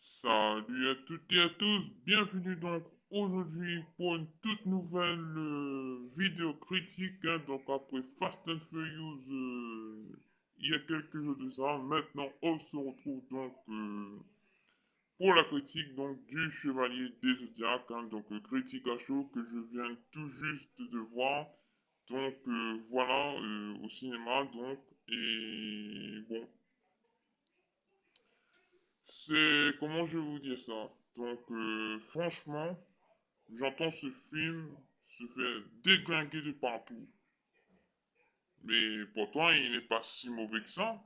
Salut à toutes et à tous, bienvenue donc aujourd'hui pour une toute nouvelle vidéo critique. Donc après Fast and Furious, il y a quelques jours de ça, maintenant on se retrouve donc pour la critique donc du Chevalier des Zodiacs, donc critique à chaud que je viens tout juste de voir. Donc voilà, au cinéma donc, et bon, c'est, comment je vais vous dire ça? Donc, franchement, j'entends ce film se faire déglinguer de partout. Mais pourtant, il n'est pas si mauvais que ça.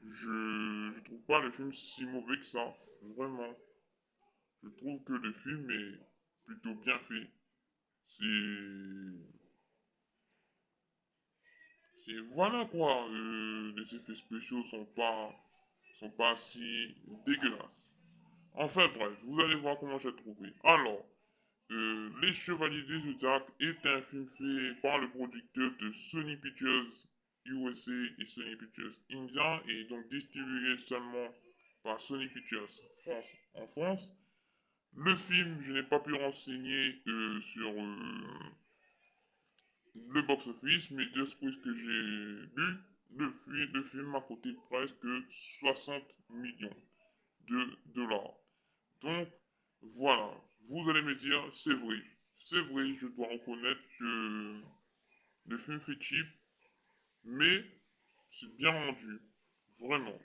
Je trouve pas le film si mauvais que ça. Vraiment. Je trouve que le film est plutôt bien fait. C'est... C'est voilà quoi. Les effets spéciaux sont pas si dégueulasses. Enfin bref, vous allez voir comment j'ai trouvé. Alors, Les Chevaliers des Zodiac est un film fait par le producteur de Sony Pictures USA et Sony Pictures India et donc distribué seulement par Sony Pictures France en France. Le film, je n'ai pas pu renseigner sur le box-office, mais de ce que j'ai lu, le film a coûté presque 60 millions de dollars. Donc, voilà. Vous allez me dire, c'est vrai. C'est vrai, je dois reconnaître que le film fait cheap, mais c'est bien rendu. Vraiment.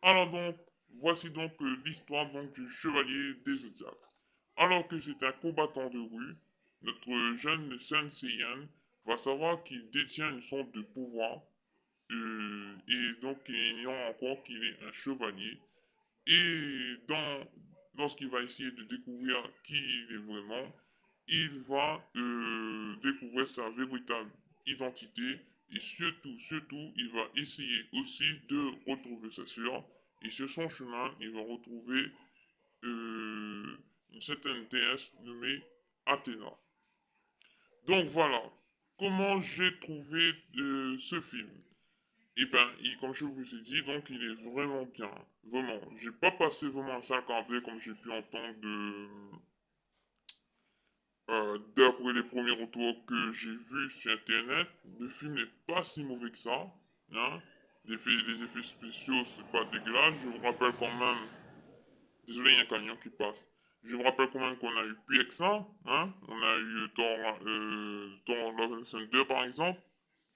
Alors donc, voici donc l'histoire donc du Chevalier des Zodiacs. Alors que c'est un combattant de rue, notre jeune Senseiyan va savoir qu'il détient une sorte de pouvoir et donc il ignore encore qu'il est un chevalier. Et lorsqu'il va essayer de découvrir qui il est vraiment, il va découvrir sa véritable identité et surtout, il va essayer aussi de retrouver sa sœur. Et sur son chemin, il va retrouver une certaine déesse nommée Athéna. Donc voilà, comment j'ai trouvé ce film. Et ben, comme je vous ai dit, donc il est vraiment bien. Vraiment. J'ai pas passé vraiment un sale quart d'heure comme j'ai pu entendre d'après les premiers retours que j'ai vus sur internet. Le film n'est pas si mauvais que ça. Hein. Les effets spéciaux, c'est pas dégueulasse. Je vous rappelle quand même. Désolé, il y a un camion qui passe. Je vous rappelle quand même qu'on a eu pire que ça. Hein. On a eu Thor Love and Thunder par exemple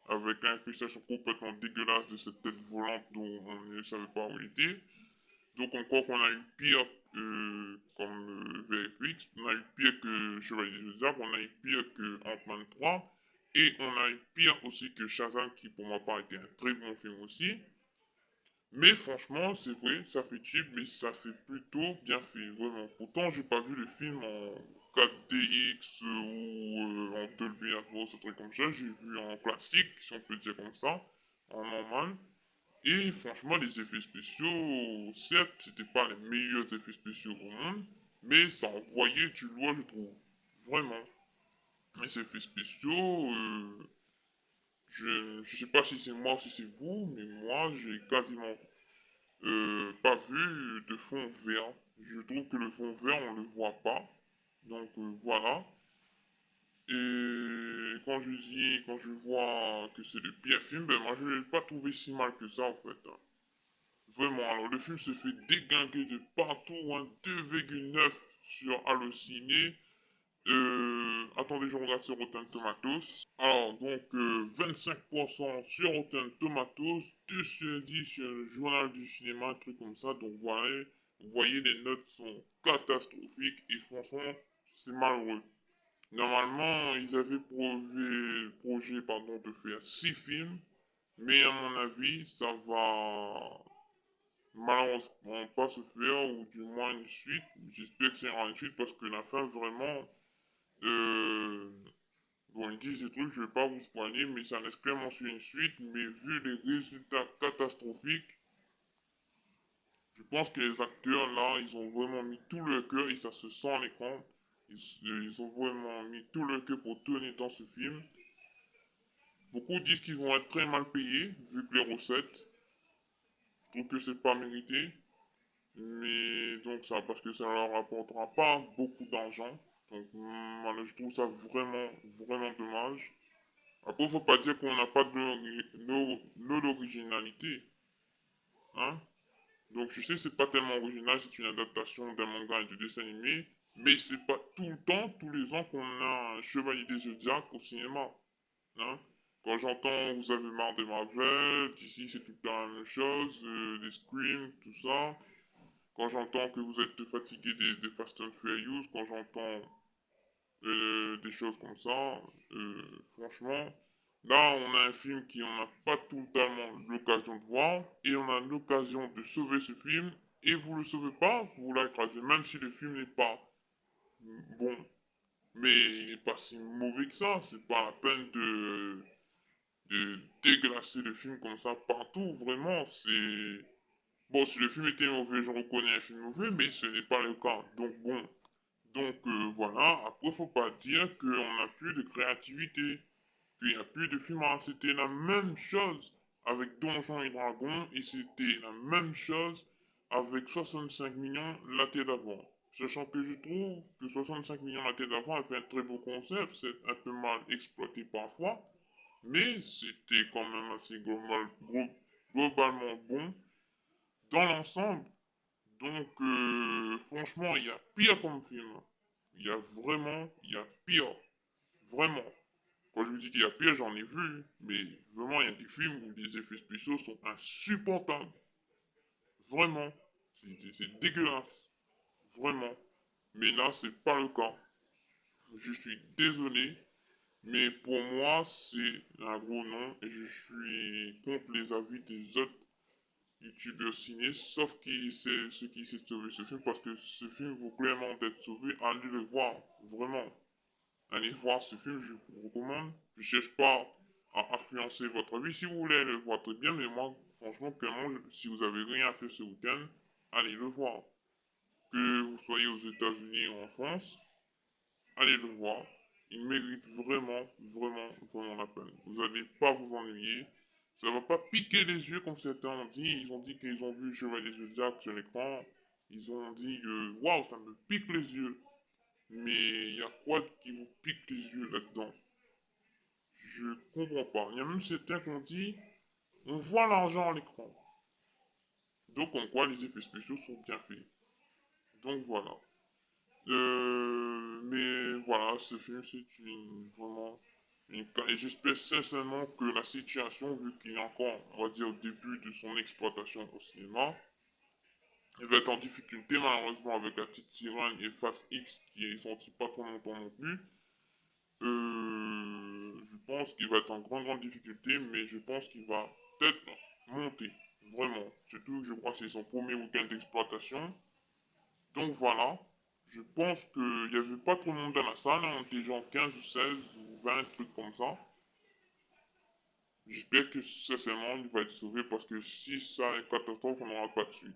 avec l'incrustation complètement dégueulasse de cette tête volante dont on ne savait pas où il était. Donc on croit qu'on a eu pire comme VFX, on a eu pire que Chevalier du Zodiac, on a eu pire que Ant-Man 3, et on a eu pire aussi que Shazam, qui pour ma part était un très bon film aussi. Mais franchement, c'est vrai, ça fait cheap, mais ça fait plutôt bien fait, vraiment. Pourtant, j'ai pas vu le film en 4DX ou en Dolby Atmos, un truc comme ça. J'ai vu en classique, si on peut dire comme ça, en normal. Et franchement, les effets spéciaux, certes, c'était pas les meilleurs effets spéciaux au monde, mais ça envoyait du loin, je trouve. Vraiment. Les effets spéciaux, je sais pas si c'est moi ou si c'est vous, mais moi, j'ai quasiment pas vu de fond vert. Je trouve que le fond vert, on le voit pas. Donc voilà. Et quand je vois que c'est le pire film, ben moi je l'ai pas trouvé si mal que ça en fait, hein. Vraiment, alors le film se fait déglinguer de partout, hein, 2,9 sur Allociné. Attendez, je regarde sur Rotten Tomatoes. Alors, donc, 25% sur Rotten Tomatoes, 2 sur 10 sur le journal du cinéma, un truc comme ça. Donc, voilà, vous voyez, les notes sont catastrophiques et franchement, c'est malheureux. Normalement, ils avaient projet pardon, de faire 6 films, mais à mon avis, ça va malheureusement pas se faire, ou du moins une suite. J'espère que c'est une suite parce que la fin, vraiment, euh, bon, ils disent des trucs, je vais pas vous spoiler, mais ça laisse clairement sur une suite, mais vu les résultats catastrophiques, je pense que les acteurs, là, ils ont vraiment mis tout leur cœur, et ça se sent à l'écran, ils ont vraiment mis tout leur cœur pour tourner dans ce film. Beaucoup disent qu'ils vont être très mal payés, vu que les recettes, je trouve que c'est pas mérité. Mais donc ça, parce que ça leur apportera pas beaucoup d'argent. Donc voilà, je trouve ça vraiment dommage. Après, faut pas dire qu'on n'a pas de l'originalité, hein. Donc je sais c'est pas tellement original, c'est une adaptation d'un manga et du dessin animé, mais c'est pas tout le temps, tous les ans qu'on a un Chevalier des Zodiacs au cinéma, hein. Quand j'entends vous avez marre de Marvel, d'ici c'est tout le temps la même chose, des Scream, tout ça. Quand j'entends que vous êtes fatigué des Fast and Furious, quand j'entends des choses comme ça, franchement, là on a un film qui on n'a pas totalement l'occasion de voir, et on a l'occasion de sauver ce film, et vous le sauvez pas, vous l'écrasez, même si le film n'est pas bon, mais il n'est pas si mauvais que ça, c'est pas la peine de déglacer le film comme ça partout, vraiment, c'est... Bon, si le film était mauvais, je reconnais un film mauvais, mais ce n'est pas le cas. Donc bon, voilà, après faut pas dire qu'on n'a plus de créativité, qu'il n'y a plus de films. C'était la même chose avec Donjons et Dragons, et c'était la même chose avec 65 millions la tête d'avant. Sachant que je trouve que 65 millions la tête d'avant a fait un très beau concept, c'est un peu mal exploité parfois, mais c'était quand même assez globalement bon dans l'ensemble. Donc, franchement, il y a pire comme film. Il y a pire. Vraiment. Quand je vous dis qu'il y a pire, j'en ai vu. Mais vraiment, il y a des films où les effets spéciaux sont insupportables. Vraiment. C'est dégueulasse. Vraiment. Mais là, c'est pas le cas. Je suis désolé. Mais pour moi, c'est un gros non. Et je suis contre les avis des autres youtubeurs ciné, sauf qui c'est ceux qui essaient de sauver ce film, parce que ce film vaut clairement d'être sauvé. Allez le voir, vraiment. Allez voir ce film, je vous recommande. Je cherche pas à influencer votre vie. Si vous voulez le voir, très bien, mais moi, franchement, clairement, si vous avez rien à faire ce week-end, allez le voir. Que vous soyez aux États-Unis ou en France, allez le voir. Il mérite vraiment la peine. Vous n'allez pas vous ennuyer. Ça va pas piquer les yeux comme certains ont dit. Ils ont dit qu'ils ont vu Chevalier Zodiac sur l'écran. Ils ont dit waouh, ça me pique les yeux. Mais il y a quoi qui vous pique les yeux là-dedans? Je comprends pas. Il y a même certains qui ont dit on voit l'argent à l'écran. Donc en quoi les effets spéciaux sont bien faits. Donc voilà. Mais voilà, ce film, c'est et j'espère sincèrement que la situation, vu qu'il est encore, on va dire, au début de son exploitation au cinéma, il va être en difficulté, malheureusement, avec la petite sirène et Fast X qui est sorti pas trop longtemps non plus. Je pense qu'il va être en grande difficulté, mais je pense qu'il va peut-être monter, vraiment. Surtout que je crois que c'est son premier week-end d'exploitation. Donc voilà, je pense qu'il n'y avait pas trop de monde dans la salle, hein, on était genre 15 ou 16 ou 20 trucs comme ça. J'espère que sincèrement il va être sauvé parce que si ça est catastrophe, on n'aura pas de suite.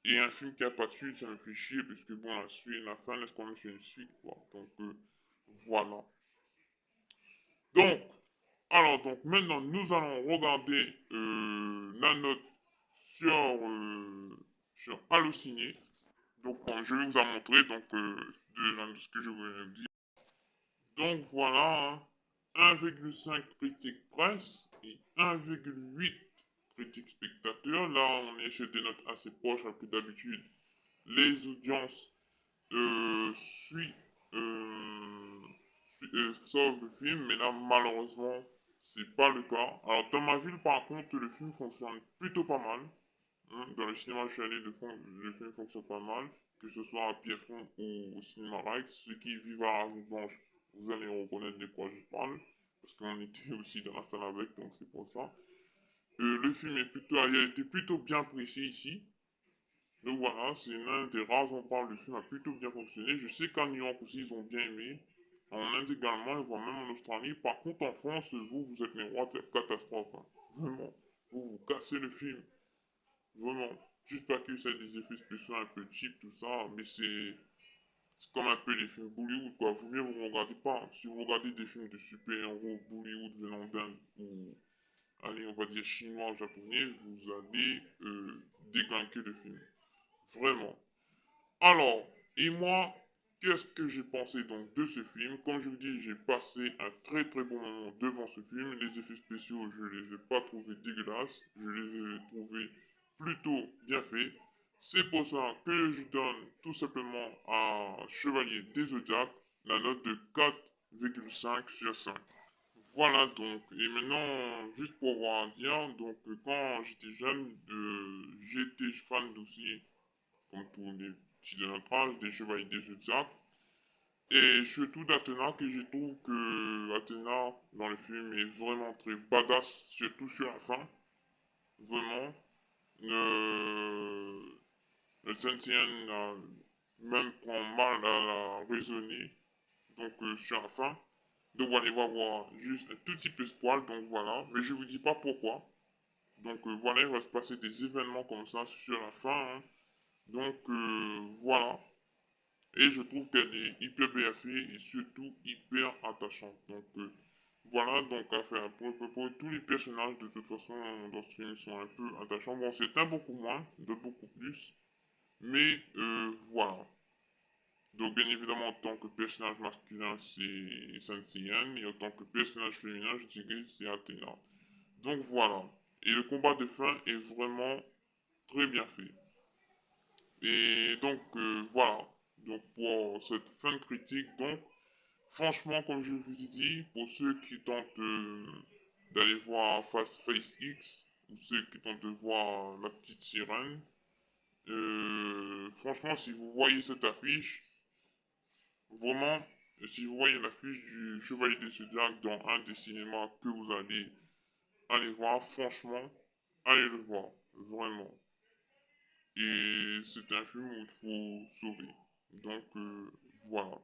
Et un film qui n'a pas de suite, ça me fait chier parce que bon, la suite, la fin laisse quand même sur une suite quoi. Donc voilà. Donc, donc maintenant nous allons regarder la note sur, sur Allociné. Donc je vais vous en montrer donc de ce que je voulais dire. Donc voilà, 1,5 critiques presse et 1,8 critiques spectateurs. Là, on est chez des notes assez proches, alors que d'habitude, les audiences suivent, sauvent le film, mais là, malheureusement, c'est pas le cas. Alors, dans ma ville, par contre, le film fonctionne plutôt pas mal. Hein. Dans le cinéma, je suis allé, le film fonctionne pas mal, que ce soit à Pierrefonds ou au cinéma Rex. Ceux qui vivent à la Blanche, vous allez reconnaître de quoi je parle, parce qu'on était aussi dans la salle avec, donc c'est pour ça. Le film a été plutôt bien apprécié ici. Donc voilà, c'est l'un des rares endroits où le film a plutôt bien fonctionné. Je sais qu'en New York aussi, ils ont bien aimé. En Inde également, et voire même en Australie. Par contre, en France, vous êtes les rois de la catastrophe. Hein. Vraiment. Vous cassez le film. Vraiment. Juste parce que c'est des effets spéciaux un peu cheap, tout ça. Mais c'est comme un peu les films Bollywood, quoi. Vous mieux vous regardez pas. Si vous regardez des films de super-héros Bollywood venant d'Inde ou, allez, on va dire chinois, japonais, vous allez déglinguer le film. Vraiment. Alors, et moi, qu'est-ce que j'ai pensé donc de ce film? Comme je vous dis, j'ai passé un très très bon moment devant ce film. Les effets spéciaux, je les ai pas trouvés dégueulasses. Je les ai trouvés plutôt bien faits. C'est pour ça que je donne tout simplement à Chevalier des Zodiacs la note de 4,5 sur 5. Voilà donc, et maintenant, juste pour voir dire, donc quand j'étais jeune, j'étais fan aussi comme tous les petits de notre âge, des chevaliers des Zodiacs. Et surtout d'Athéna, que je trouve que Athéna dans le film est vraiment très badass, surtout sur la fin. Vraiment. Le, le Sentien même prend mal à la raisonner, donc sur la fin. Donc voilà, il va y avoir juste un tout petit peu de spoil, donc voilà. Mais je vous dis pas pourquoi. Donc voilà, il va se passer des événements comme ça sur la fin, hein. Donc voilà. Et je trouve qu'elle est hyper bien faite et surtout hyper attachante. Donc voilà, donc à faire pour tous les personnages de toute façon dans ce film sont un peu attachants. Bon, c'est un beaucoup moins, d'autres beaucoup plus. Mais voilà. Donc bien évidemment en tant que personnage masculin c'est Saint-Seiyan et en tant que personnage féminin je dirais c'est Athéna. Donc voilà. Et le combat de fin est vraiment très bien fait. Et donc voilà. Donc pour cette fin de critique, donc franchement, comme je vous ai dit, pour ceux qui tentent d'aller voir Fast Face X, ou ceux qui tentent de voir La Petite Sirène, franchement, si vous voyez cette affiche, vraiment, si vous voyez l'affiche du Chevalier des Zodiacs dans un des cinémas que vous allez aller voir, franchement, allez le voir, vraiment. Et c'est un film où il faut sauver. Donc, voilà.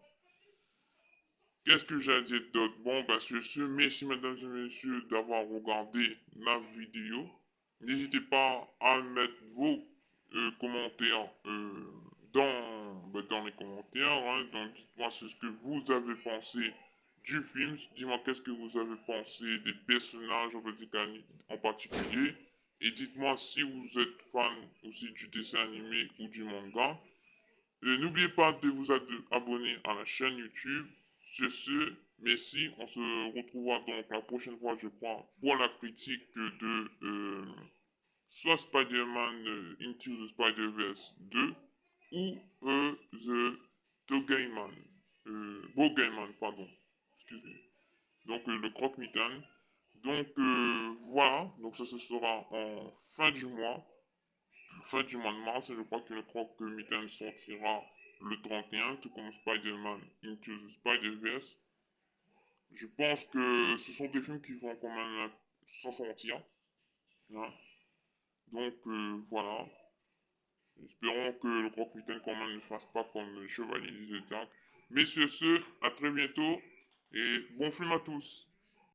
Qu'est-ce que j'ai à dire d'autre? Bon, bah, sur ce, merci mesdames et messieurs d'avoir regardé la vidéo. N'hésitez pas à mettre vos commentaires dans les commentaires, hein. Donc, dites-moi ce que vous avez pensé du film. Dis-moi qu'est-ce que vous avez pensé des personnages en particulier. Et dites-moi si vous êtes fan aussi du dessin animé ou du manga. N'oubliez pas de vous abonner à la chaîne YouTube. Sur ce, merci. On se retrouvera donc la prochaine fois, je crois, pour la critique de soit Spider-Man Into the Spider-Verse 2 ou The Bogeyman. Bogeyman, pardon. Excusez. Donc le croque-mitaine. Donc voilà. Donc ça, ce sera en fin du mois de mars, et je crois que le croque-mitaine sortira le 31, tout comme Spider-Man Into the Spider-Verse. Je pense que ce sont des films qui vont quand même s'en sortir, hein. Donc voilà. Espérons que le croque-mitaine quand même ne fasse pas comme le Chevalier des Zodiacs. Mais sur ce, à très bientôt et bon film à tous.